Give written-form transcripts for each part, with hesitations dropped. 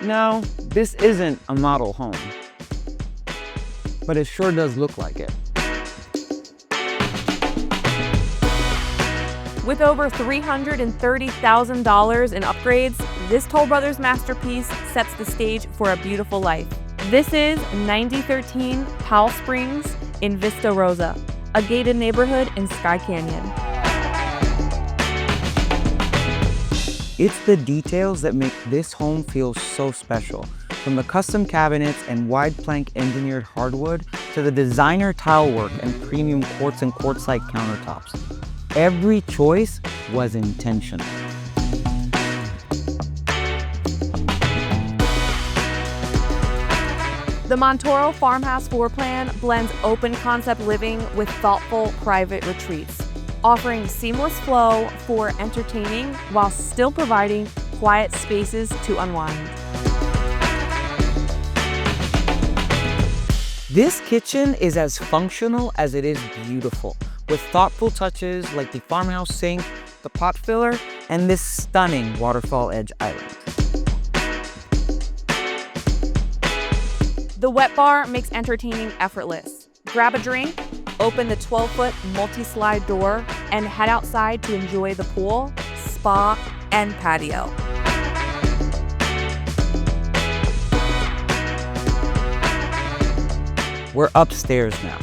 No, this isn't a model home, but it sure does look like it. With over $330,000 in upgrades, this Toll Brothers masterpiece sets the stage for a beautiful life. This is 9013 Powell Springs in Vista Rossa, a gated neighborhood in Skye Canyon. It's the details that make this home feel so special. From the custom cabinets and wide plank engineered hardwood to the designer tile work and premium quartz and quartzite countertops. Every choice was intentional. The Montoro Farmhouse floor plan blends open concept living with thoughtful private retreats, offering seamless flow for entertaining while still providing quiet spaces to unwind. This kitchen is as functional as it is beautiful, with thoughtful touches like the farmhouse sink, the pot filler, and this stunning waterfall edge island. The wet bar makes entertaining effortless. Grab a drink, open the 12-foot multi-slide door, and head outside to enjoy the pool, spa, and patio. We're upstairs now,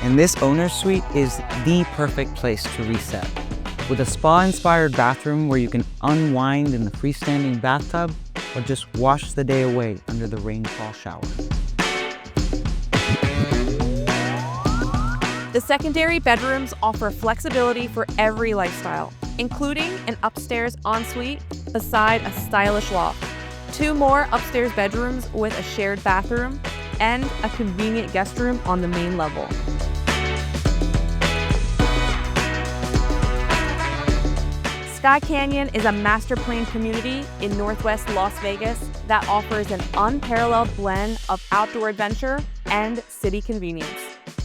and this owner's suite is the perfect place to reset. With a spa-inspired bathroom where you can unwind in the freestanding bathtub or just wash the day away under the rainfall shower. The secondary bedrooms offer flexibility for every lifestyle, including an upstairs ensuite beside a stylish loft, 2 more upstairs bedrooms with a shared bathroom, and a convenient guest room on the main level. Skye Canyon is a master planned community in northwest Las Vegas that offers an unparalleled blend of outdoor adventure and city convenience.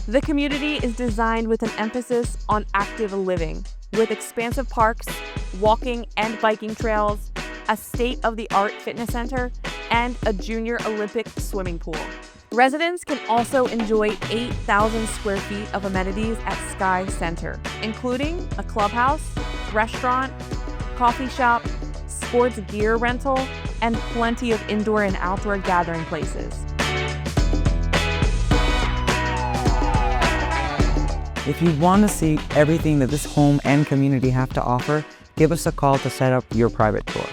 The community is designed with an emphasis on active living, with expansive parks, walking and biking trails, a state-of-the-art fitness center, and a junior Olympic swimming pool. Residents can also enjoy 8,000 square feet of amenities at Skye Center, including a clubhouse, restaurant, coffee shop, sports gear rental, and plenty of indoor and outdoor gathering places. If you want to see everything that this home and community have to offer, give us a call to set up your private tour.